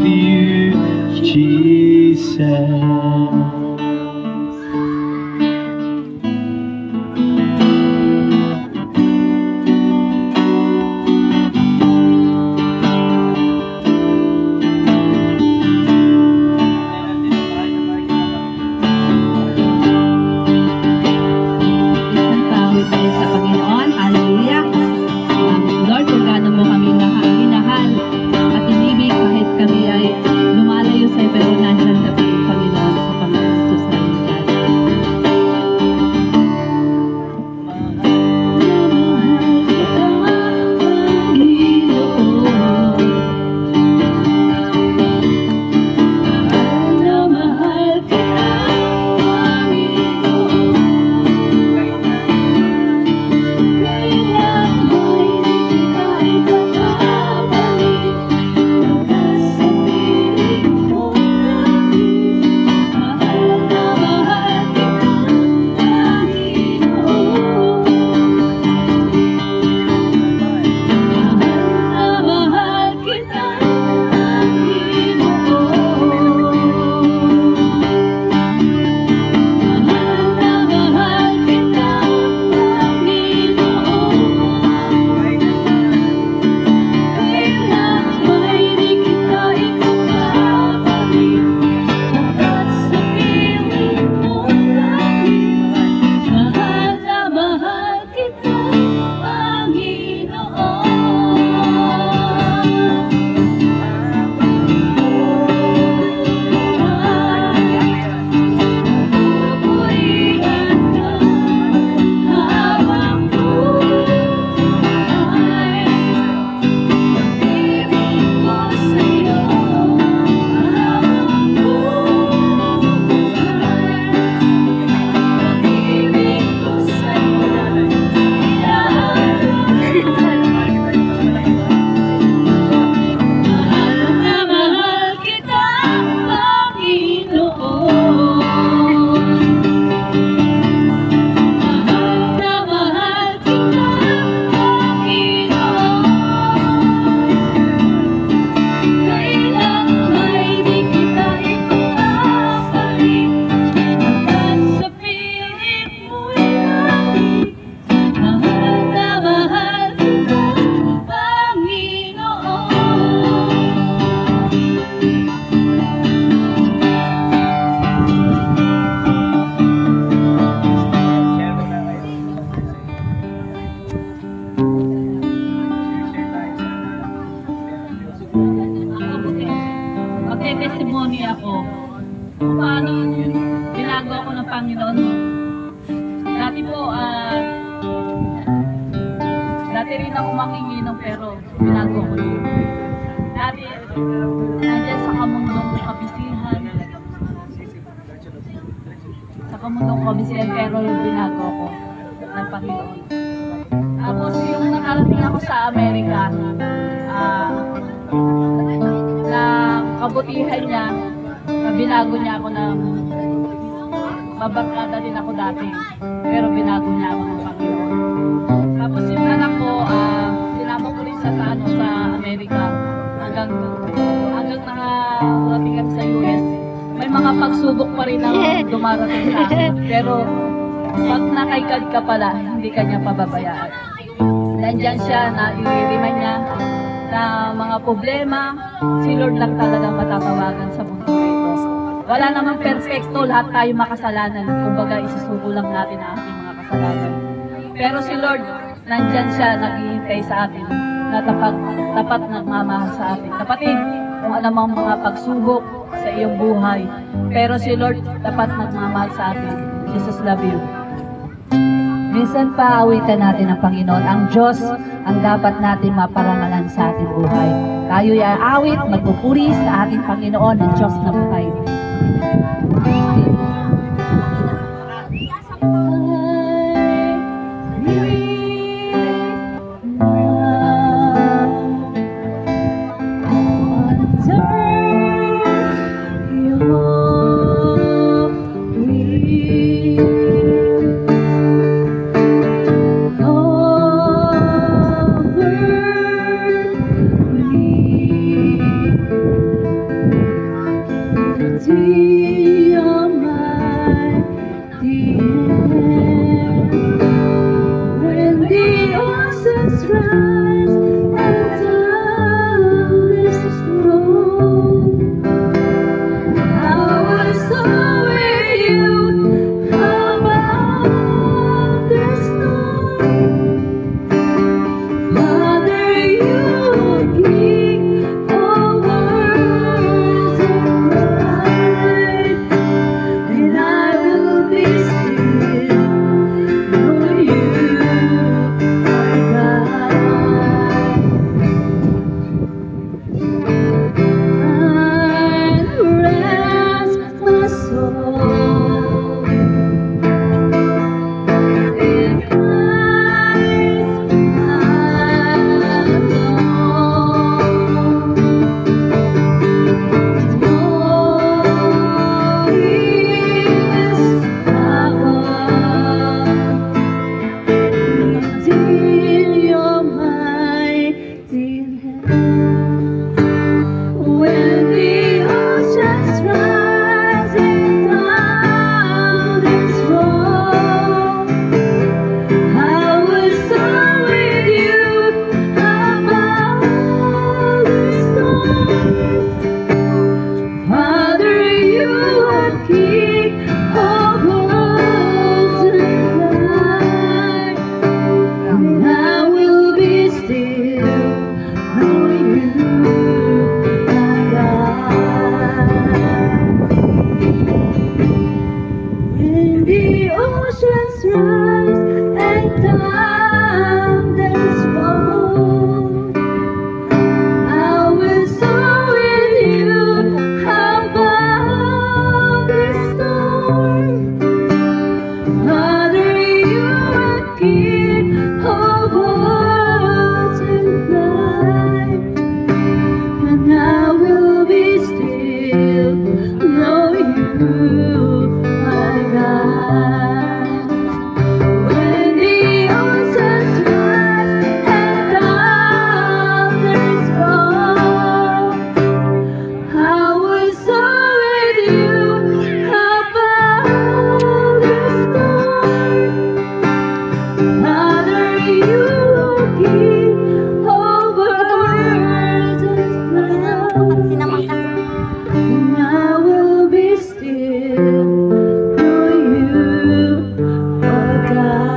you, Jesus. Magte-testimony ako kung paano ginagawa ko ng Panginoon. Dati po, dati rin ako manginginom pero ginagawa ko yun. Dati, nandiyan sa kamundong kabisihan. Sa kamundong kabisihan pero yung ginagawa ko ng Panginoon. Tapos yung nakarating ako sa Amerika, na kabutihan niya, na binago niya ako ng mabarkada din ako dati, pero binago niya ako ng Panginoon. Tapos yung anak ko, sinama ko rin sa Amerika hanggang nakarating kami sa US. May mga pagsubok pa rin ang dumarating sa akin, pero pag nakaikad ka pala, hindi ka niya pababayaan. Nandyan siya na i-remind niya na mga problema, si Lord lang talaga matatawagan sa mundo ito. Wala namang perfecto, lahat tayo makasalanan. Kumbaga, isusuko lang natin ang ating mga kasalanan. Pero si Lord, nandyan siya, naghihintay sa atin, na tapat nagmamahal sa atin. Kapatid, kung anumang mga pagsubok sa iyong buhay, pero si Lord, tapat nagmamahal sa atin. Jesus love you. Minsan pa awitan natin ang Panginoon. Ang Diyos ang dapat natin maparangalan sa ating buhay. Tayo'y aawit, magpupuri sa ating Panginoon, ang Diyos na buhay. Jesus.